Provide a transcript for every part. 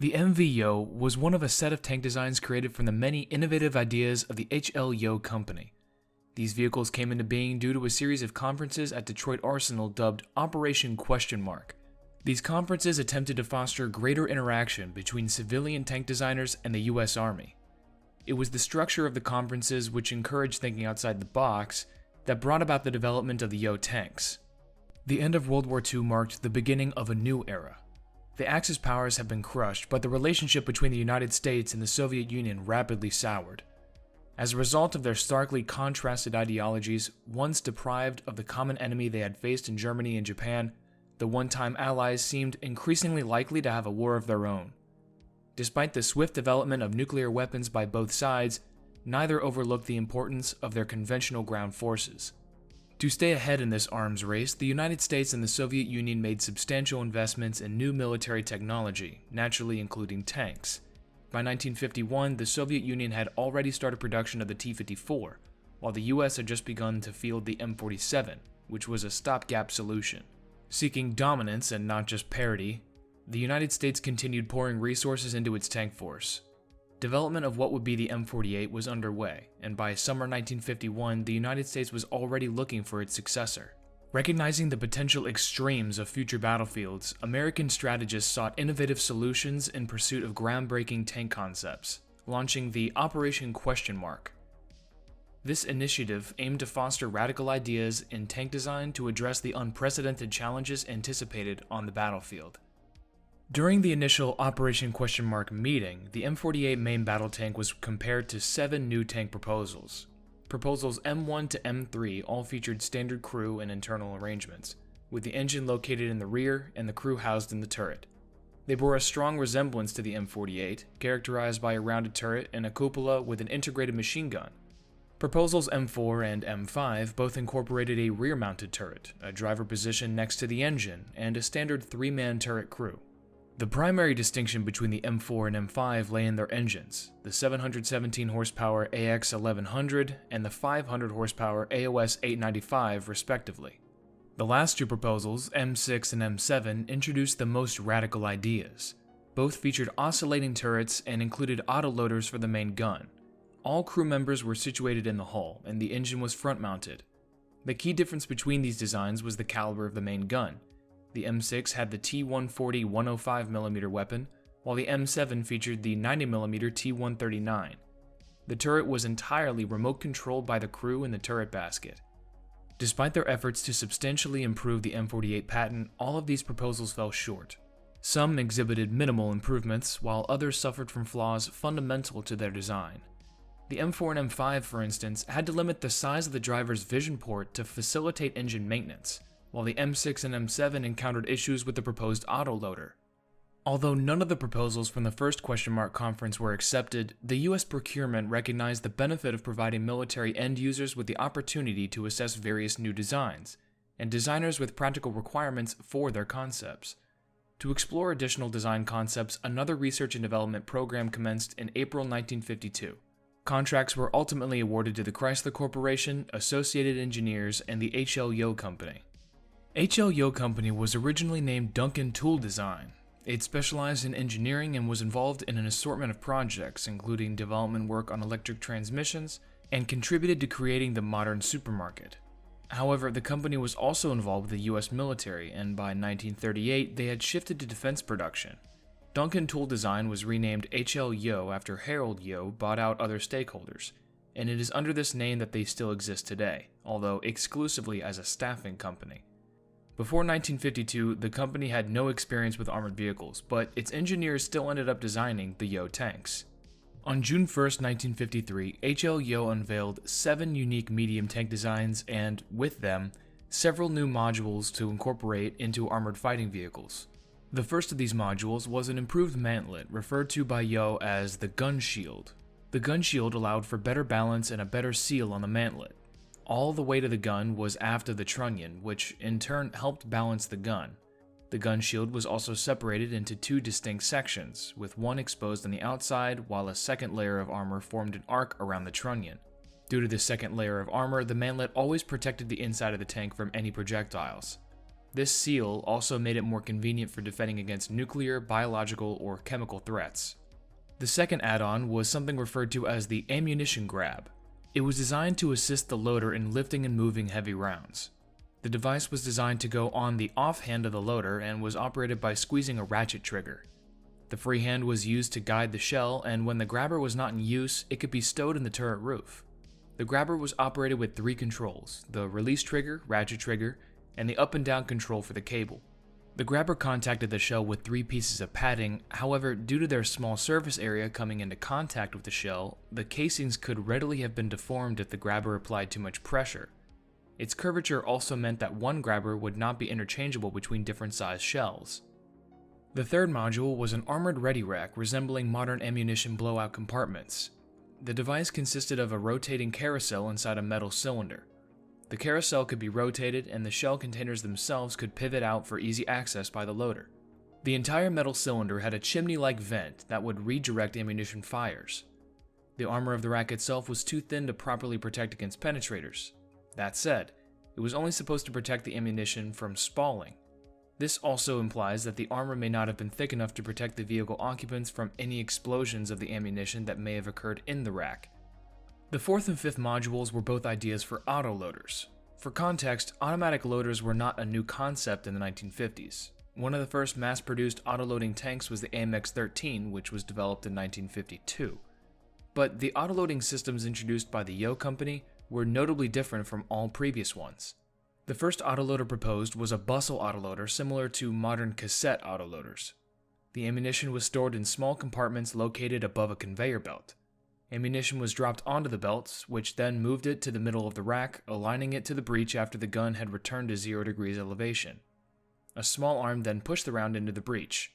The M-V-Yoh was one of a set of tank designs created from the many innovative ideas of the Yoh Company. These vehicles came into being due to a series of conferences at Detroit Arsenal dubbed Operation ? These conferences attempted to foster greater interaction between civilian tank designers and the U.S. Army. It was the structure of the conferences which encouraged thinking outside the box that brought about the development of the Yoh tanks. The end of World War II marked the beginning of a new era. The Axis powers have been crushed, but the relationship between the United States and the Soviet Union rapidly soured. As a result of their starkly contrasted ideologies, once deprived of the common enemy they had faced in Germany and Japan, the one-time allies seemed increasingly likely to have a war of their own. Despite the swift development of nuclear weapons by both sides, neither overlooked the importance of their conventional ground forces. To stay ahead in this arms race, the United States and the Soviet Union made substantial investments in new military technology, naturally including tanks. By 1951, the Soviet Union had already started production of the T-54, while the US had just begun to field the M-47, which was a stopgap solution. Seeking dominance and not just parity, the United States continued pouring resources into its tank force. Development of what would be the M48 was underway, and by summer 1951, the United States was already looking for its successor. Recognizing the potential extremes of future battlefields, American strategists sought innovative solutions in pursuit of groundbreaking tank concepts, launching the Operation ? This initiative aimed to foster radical ideas in tank design to address the unprecedented challenges anticipated on the battlefield. During the initial Operation ? meeting, the M48 main battle tank was compared to 7 new tank proposals. Proposals M1 to M3 all featured standard crew and internal arrangements, with the engine located in the rear and the crew housed in the turret. They bore a strong resemblance to the M48, characterized by a rounded turret and a cupola with an integrated machine gun. Proposals M4 and M5 both incorporated a rear-mounted turret, a driver position next to the engine, and a standard 3-man turret crew. The primary distinction between the M4 and M5 lay in their engines, the 717 horsepower AX 1100 and the 500 horsepower AOS 895 respectively. The last two proposals, M6 and M7, introduced the most radical ideas. Both featured oscillating turrets and included autoloaders for the main gun. All crew members were situated in the hull, and the engine was front-mounted. The key difference between these designs was the caliber of the main gun. The M6 had the T140 105mm weapon, while the M7 featured the 90mm T139. The turret was entirely remote-controlled by the crew in the turret basket. Despite their efforts to substantially improve the M48 Patton, all of these proposals fell short. Some exhibited minimal improvements, while others suffered from flaws fundamental to their design. The M4 and M5, for instance, had to limit the size of the driver's vision port to facilitate engine maintenance, while the M6 and M7 encountered issues with the proposed autoloader. Although none of the proposals from the first ? conference were accepted, the U.S. procurement recognized the benefit of providing military end users with the opportunity to assess various new designs, and designers with practical requirements for their concepts. To explore additional design concepts, another research and development program commenced in April 1952. Contracts were ultimately awarded to the Chrysler Corporation, Associated Engineers, and the Yoh Company. Yoh Company was originally named Duncan Tool Design. It specialized in engineering and was involved in an assortment of projects, including development work on electric transmissions, and contributed to creating the modern supermarket. However, the company was also involved with the U.S. military, and by 1938 they had shifted to defense production. Duncan Tool Design was renamed Yoh after Harold Yoh bought out other stakeholders, and it is under this name that they still exist today, although exclusively as a staffing company. Before 1952, the company had no experience with armored vehicles, but its engineers still ended up designing the Yoh tanks. On June 1, 1953, Yoh unveiled 7 unique medium tank designs and, with them, several new modules to incorporate into armored fighting vehicles. The first of these modules was an improved mantlet referred to by Yoh as the gun shield. The gun shield allowed for better balance and a better seal on the mantlet. All the weight of the gun was aft of the trunnion, which in turn helped balance the gun. The gun shield was also separated into 2 distinct sections, with one exposed on the outside while a second layer of armor formed an arc around the trunnion. Due to the second layer of armor, the mantlet always protected the inside of the tank from any projectiles. This seal also made it more convenient for defending against nuclear, biological, or chemical threats. The second add-on was something referred to as the ammunition grab. It was designed to assist the loader in lifting and moving heavy rounds. The device was designed to go on the off-hand of the loader and was operated by squeezing a ratchet trigger. The free hand was used to guide the shell, and when the grabber was not in use, it could be stowed in the turret roof. The grabber was operated with 3 controls: the release trigger, ratchet trigger, and the up and down control for the cable. The grabber contacted the shell with 3 pieces of padding. However, due to their small surface area coming into contact with the shell, the casings could readily have been deformed if the grabber applied too much pressure. Its curvature also meant that one grabber would not be interchangeable between different sized shells. The third module was an armored ready rack resembling modern ammunition blowout compartments. The device consisted of a rotating carousel inside a metal cylinder. The carousel could be rotated, and the shell containers themselves could pivot out for easy access by the loader. The entire metal cylinder had a chimney-like vent that would redirect ammunition fires. The armor of the rack itself was too thin to properly protect against penetrators. That said, it was only supposed to protect the ammunition from spalling. This also implies that the armor may not have been thick enough to protect the vehicle occupants from any explosions of the ammunition that may have occurred in the rack. The fourth and fifth modules were both ideas for autoloaders. For context, automatic loaders were not a new concept in the 1950s. One of the first mass-produced autoloading tanks was the AMX-13, which was developed in 1952. But the autoloading systems introduced by the Yoh Company were notably different from all previous ones. The first autoloader proposed was a bustle autoloader similar to modern cassette autoloaders. The ammunition was stored in small compartments located above a conveyor belt. Ammunition was dropped onto the belts, which then moved it to the middle of the rack, aligning it to the breech after the gun had returned to 0 degrees elevation. A small arm then pushed the round into the breech.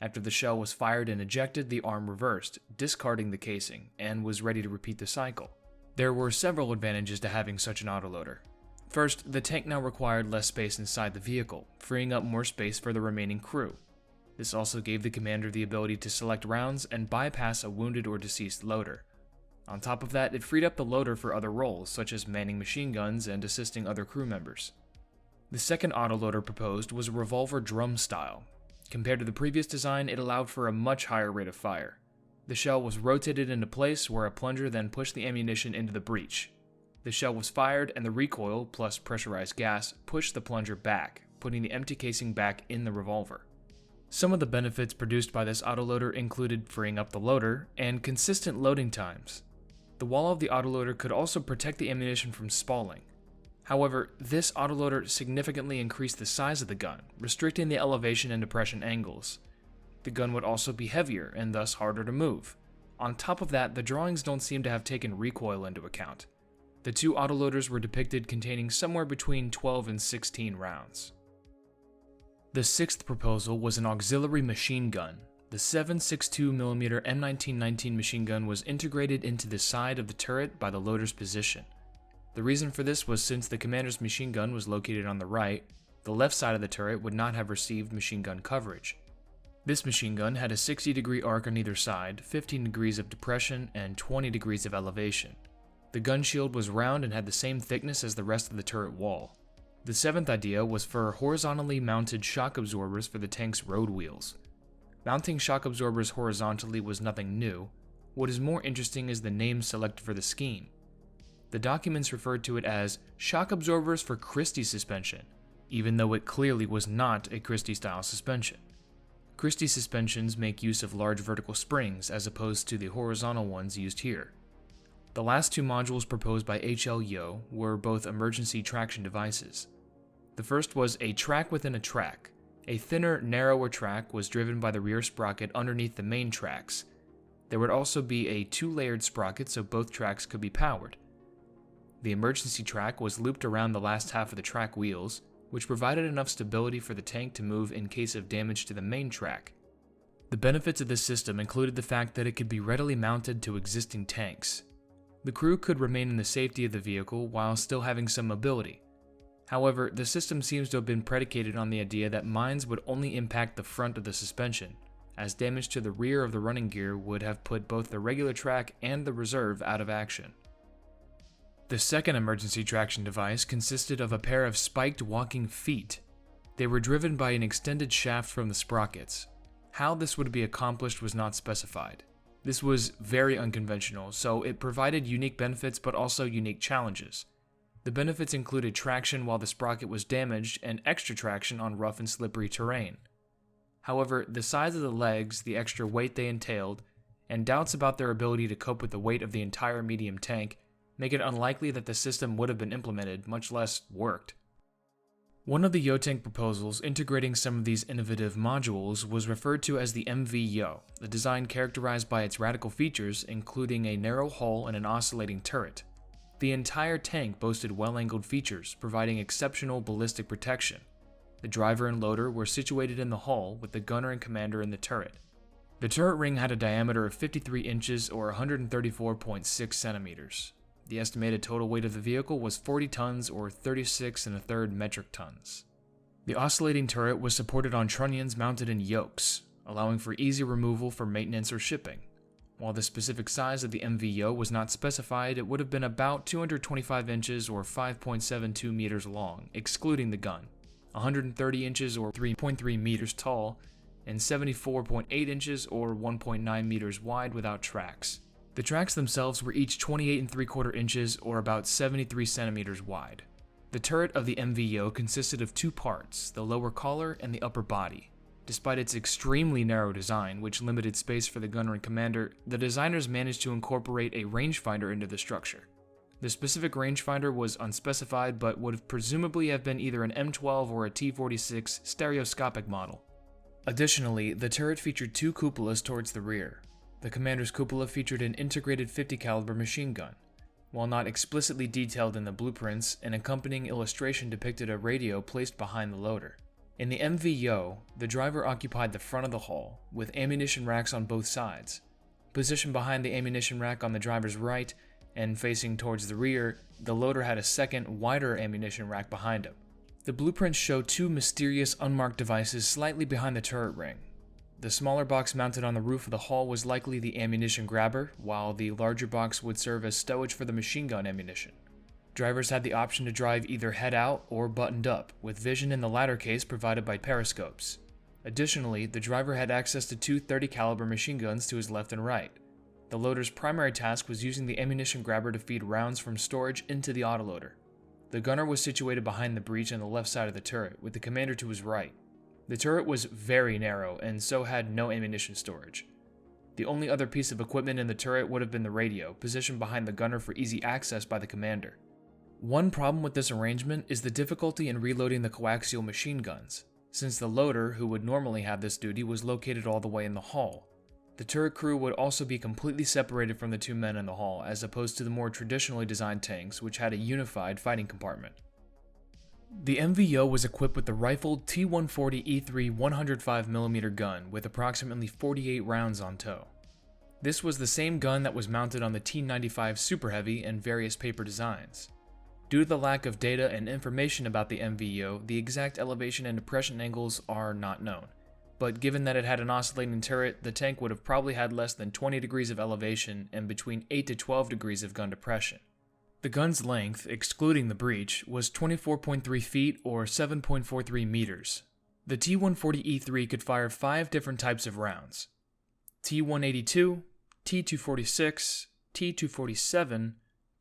After the shell was fired and ejected, the arm reversed, discarding the casing, and was ready to repeat the cycle. There were several advantages to having such an autoloader. First, the tank now required less space inside the vehicle, freeing up more space for the remaining crew. This also gave the commander the ability to select rounds and bypass a wounded or deceased loader. On top of that, it freed up the loader for other roles, such as manning machine guns and assisting other crew members. The second autoloader proposed was a revolver drum style. Compared to the previous design, it allowed for a much higher rate of fire. The shell was rotated into place where a plunger then pushed the ammunition into the breech. The shell was fired and the recoil, plus pressurized gas, pushed the plunger back, putting the empty casing back in the revolver. Some of the benefits produced by this autoloader included freeing up the loader and consistent loading times. The wall of the autoloader could also protect the ammunition from spalling. However, this autoloader significantly increased the size of the gun, restricting the elevation and depression angles. The gun would also be heavier and thus harder to move. On top of that, the drawings don't seem to have taken recoil into account. The 2 autoloaders were depicted containing somewhere between 12 and 16 rounds. The sixth proposal was an auxiliary machine gun. The 7.62mm M1919 machine gun was integrated into the side of the turret by the loader's position. The reason for this was since the commander's machine gun was located on the right, the left side of the turret would not have received machine gun coverage. This machine gun had a 60-degree arc on either side, 15 degrees of depression, and 20 degrees of elevation. The gun shield was round and had the same thickness as the rest of the turret wall. The seventh idea was for horizontally mounted shock absorbers for the tank's road wheels. Mounting shock absorbers horizontally was nothing new. What is more interesting is the name selected for the scheme. The documents referred to it as shock absorbers for Christie suspension, even though it clearly was not a Christie-style suspension. Christie suspensions make use of large vertical springs as opposed to the horizontal ones used here. The last 2 modules proposed by Yoh were both emergency traction devices. The first was a track within a track. A thinner, narrower track was driven by the rear sprocket underneath the main tracks. There would also be a 2-layered sprocket so both tracks could be powered. The emergency track was looped around the last half of the track wheels, which provided enough stability for the tank to move in case of damage to the main track. The benefits of this system included the fact that it could be readily mounted to existing tanks. The crew could remain in the safety of the vehicle while still having some mobility. However, the system seems to have been predicated on the idea that mines would only impact the front of the suspension, as damage to the rear of the running gear would have put both the regular track and the reserve out of action. The second emergency traction device consisted of a pair of spiked walking feet. They were driven by an extended shaft from the sprockets. How this would be accomplished was not specified. This was very unconventional, so it provided unique benefits but also unique challenges. The benefits included traction while the sprocket was damaged and extra traction on rough and slippery terrain. However, the size of the legs, the extra weight they entailed, and doubts about their ability to cope with the weight of the entire medium tank make it unlikely that the system would have been implemented, much less worked. One of the Yoh tank proposals integrating some of these innovative modules was referred to as the M-V-Yoh, a design characterized by its radical features, including a narrow hull and an oscillating turret. The entire tank boasted well-angled features, providing exceptional ballistic protection. The driver and loader were situated in the hull, with the gunner and commander in the turret. The turret ring had a diameter of 53 inches or 134.6 centimeters. The estimated total weight of the vehicle was 40 tons or 36 1/3 metric tons. The oscillating turret was supported on trunnions mounted in yokes, allowing for easy removal for maintenance or shipping. While the specific size of the M-V-Yoh was not specified, it would have been about 225 inches or 5.72 meters long, excluding the gun, 130 inches or 3.3 meters tall, and 74.8 inches or 1.9 meters wide without tracks. The tracks themselves were each 28 3/4 inches or about 73 centimeters wide. The turret of the M-V-Yoh consisted of two parts, the lower collar and the upper body. Despite its extremely narrow design, which limited space for the gunner and commander, the designers managed to incorporate a rangefinder into the structure. The specific rangefinder was unspecified, but would presumably have been either an M12 or a T46 stereoscopic model. Additionally, the turret featured two cupolas towards the rear. The commander's cupola featured an integrated 50 caliber machine gun. While not explicitly detailed in the blueprints, an accompanying illustration depicted a radio placed behind the loader. In the M-V-Yoh, the driver occupied the front of the hull, with ammunition racks on both sides. Positioned behind the ammunition rack on the driver's right, and facing towards the rear, the loader had a second, wider ammunition rack behind him. The blueprints show two mysterious unmarked devices slightly behind the turret ring. The smaller box mounted on the roof of the hull was likely the ammunition grabber, while the larger box would serve as stowage for the machine gun ammunition. Drivers had the option to drive either head out or buttoned up, with vision in the latter case provided by periscopes. Additionally, the driver had access to two 30 caliber machine guns to his left and right. The loader's primary task was using the ammunition grabber to feed rounds from storage into the autoloader. The gunner was situated behind the breech on the left side of the turret, with the commander to his right. The turret was very narrow and so had no ammunition storage. The only other piece of equipment in the turret would have been the radio, positioned behind the gunner for easy access by the commander. One problem with this arrangement is the difficulty in reloading the coaxial machine guns, since the loader, who would normally have this duty, was located all the way in the hull. The turret crew would also be completely separated from the two men in the hull, as opposed to the more traditionally designed tanks, which had a unified fighting compartment. The M-V-Yoh was equipped with the rifled T-140E3 105mm gun with approximately 48 rounds on tow. This was the same gun that was mounted on the T-95 Super Heavy and various paper designs. Due to the lack of data and information about the M-V-Yoh, the exact elevation and depression angles are not known. But given that it had an oscillating turret, the tank would have probably had less than 20 degrees of elevation and between 8 to 12 degrees of gun depression. The gun's length, excluding the breech, was 24.3 feet or 7.43 meters. The T-140E3 could fire 5 different types of rounds: T-182, T-246, T-247,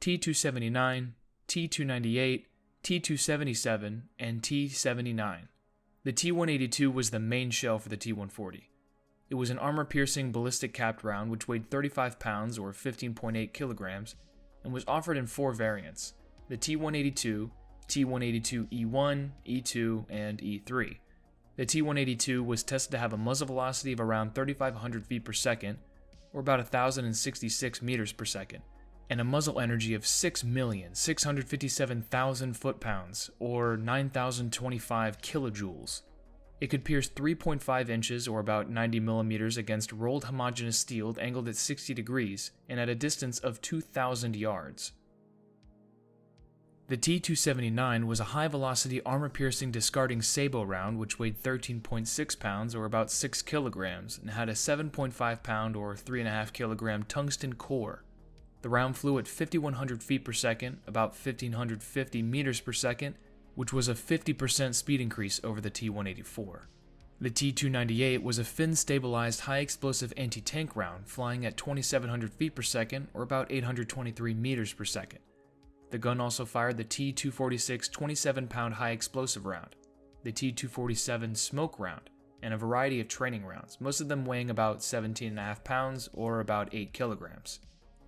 T-279, T-298, T-277, and T-79. The T-182 was the main shell for the T-140. It was an armor-piercing ballistic capped round which weighed 35 pounds or 15.8 kilograms and was offered in 4 variants: the T-182, T-182E1, E2, and E3. The T-182 was tested to have a muzzle velocity of around 3,500 feet per second, or about 1,066 meters per second, and a muzzle energy of 6,657,000 foot-pounds, or 9,025 kilojoules. It could pierce 3.5 inches, or about 90 millimeters, against rolled homogeneous steel angled at 60 degrees and at a distance of 2,000 yards. The T-279 was a high-velocity armor-piercing discarding sabot round which weighed 13.6 pounds, or about 6 kilograms, and had a 7.5 pound, or 3.5 kilogram tungsten core. The round flew at 5,100 feet per second, about 1,550 meters per second, which was a 50% speed increase over the T-184. The T-298 was a fin-stabilized high-explosive anti-tank round flying at 2,700 feet per second or about 823 meters per second. The gun also fired the T-246 27-pound high-explosive round, the T-247 smoke round, and a variety of training rounds, most of them weighing about 17.5 pounds or about 8 kilograms.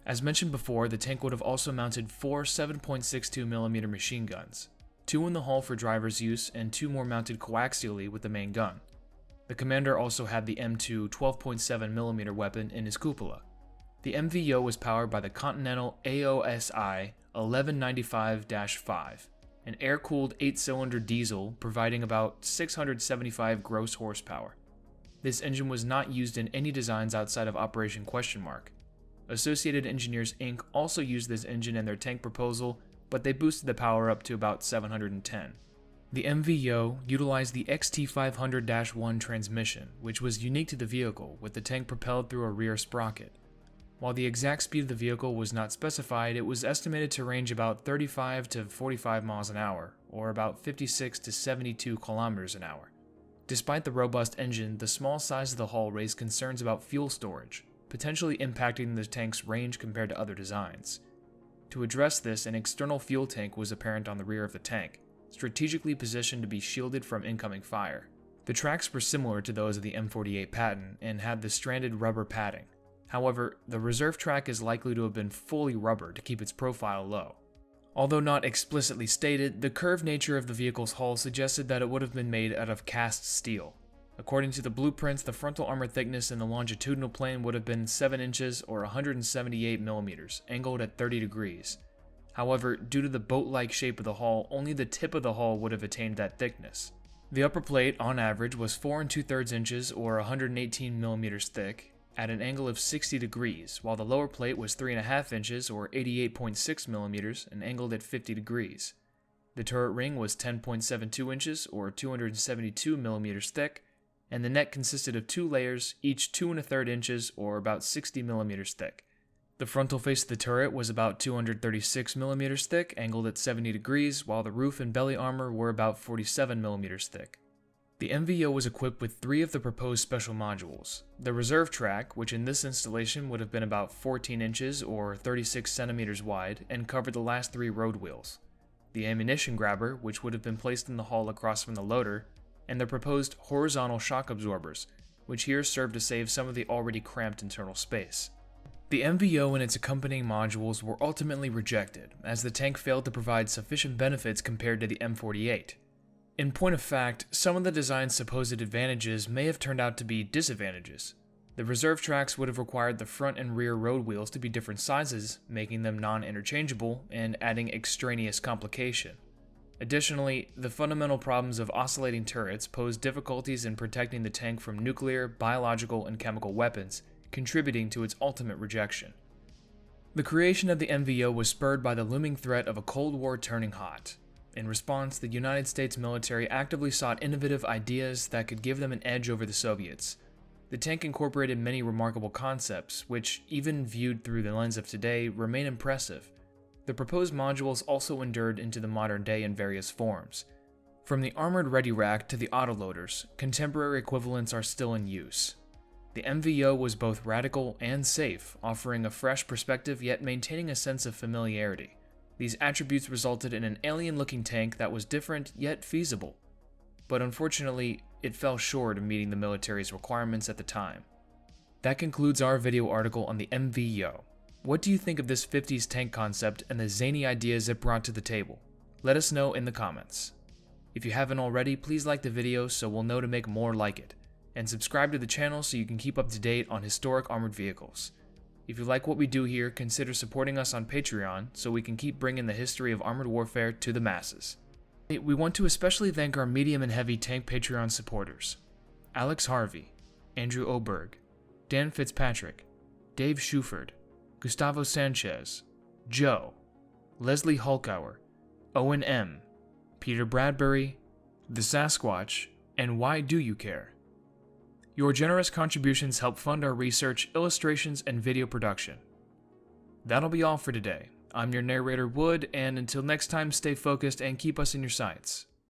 As mentioned before, the tank would have also mounted 4 7.62mm machine guns, 2 in the hull for driver's use and 2 more mounted coaxially with the main gun. The commander also had the M2 12.7mm weapon in his cupola. The M-V-Yoh was powered by the Continental AOSI 1195-5, an air-cooled 8-cylinder diesel providing about 675 gross horsepower. This engine was not used in any designs outside of Operation Question Mark. Associated Engineers Inc. also used this engine in their tank proposal, but they boosted the power up to about 710. The M-V-Yoh utilized the XT500-1 transmission, which was unique to the vehicle, with the tank propelled through a rear sprocket. While the exact speed of the vehicle was not specified, it was estimated to range about 35 to 45 miles an hour, or about 56 to 72 kilometers an hour. Despite the robust engine, the small size of the hull raised concerns about fuel storage, potentially impacting the tank's range compared to other designs. To address this, an external fuel tank was apparent on the rear of the tank, strategically positioned to be shielded from incoming fire. The tracks were similar to those of the M48 Patton and had the stranded rubber padding. However, the reserve track is likely to have been fully rubber to keep its profile low. Although not explicitly stated, the curved nature of the vehicle's hull suggested that it would have been made out of cast steel. According to the blueprints, the frontal armor thickness in the longitudinal plane would have been 7 inches or 178 millimeters, angled at 30 degrees. However, due to the boat-like shape of the hull, only the tip of the hull would have attained that thickness. The upper plate, on average, was 4 2/3 inches or 118 millimeters thick, at an angle of 60 degrees, while the lower plate was 3.5 inches or 88.6 millimeters and angled at 50 degrees. The turret ring was 10.72 inches or 272 millimeters thick, and the neck consisted of 2 layers, each 2 1/3 inches or about 60 millimeters thick. The frontal face of the turret was about 236 millimeters thick, angled at 70 degrees, while the roof and belly armor were about 47 millimeters thick. The M-V-Yoh was equipped with 3 of the proposed special modules. The reserve track, which in this installation would have been about 14 inches or 36 centimeters wide and covered the last 3 road wheels. The ammunition grabber, which would have been placed in the hull across from the loader, and the proposed horizontal shock absorbers, which here served to save some of the already cramped internal space. The M-V-Yoh and its accompanying modules were ultimately rejected, as the tank failed to provide sufficient benefits compared to the M48. In point of fact, some of the design's supposed advantages may have turned out to be disadvantages. The reserve tracks would have required the front and rear road wheels to be different sizes, making them non-interchangeable and adding extraneous complication. Additionally, the fundamental problems of oscillating turrets posed difficulties in protecting the tank from nuclear, biological, and chemical weapons, contributing to its ultimate rejection. The creation of the M-V-Yoh was spurred by the looming threat of a Cold War turning hot. In response, the United States military actively sought innovative ideas that could give them an edge over the Soviets. The tank incorporated many remarkable concepts, which, even viewed through the lens of today, remain impressive. The proposed modules also endured into the modern day in various forms. From the armored ready rack to the autoloaders, contemporary equivalents are still in use. The M-V-Yoh was both radical and safe, offering a fresh perspective yet maintaining a sense of familiarity. These attributes resulted in an alien-looking tank that was different yet feasible. But unfortunately, it fell short of meeting the military's requirements at the time. That concludes our video article on the M-V-Yoh. What do you think of this 50s tank concept and the zany ideas it brought to the table? Let us know in the comments. If you haven't already, please like the video so we'll know to make more like it, and subscribe to the channel so you can keep up to date on historic armored vehicles. If you like what we do here, consider supporting us on Patreon so we can keep bringing the history of armored warfare to the masses. We want to especially thank our medium and heavy tank Patreon supporters: Alex Harvey, Andrew Oberg, Dan Fitzpatrick, Dave Schuford, Gustavo Sanchez, Joe, Leslie Hulkauer, Owen M., Peter Bradbury, The Sasquatch, and Why Do You Care? Your generous contributions help fund our research, illustrations, and video production. That'll be all for today. I'm your narrator, Wood, and until next time, stay focused and keep us in your sights.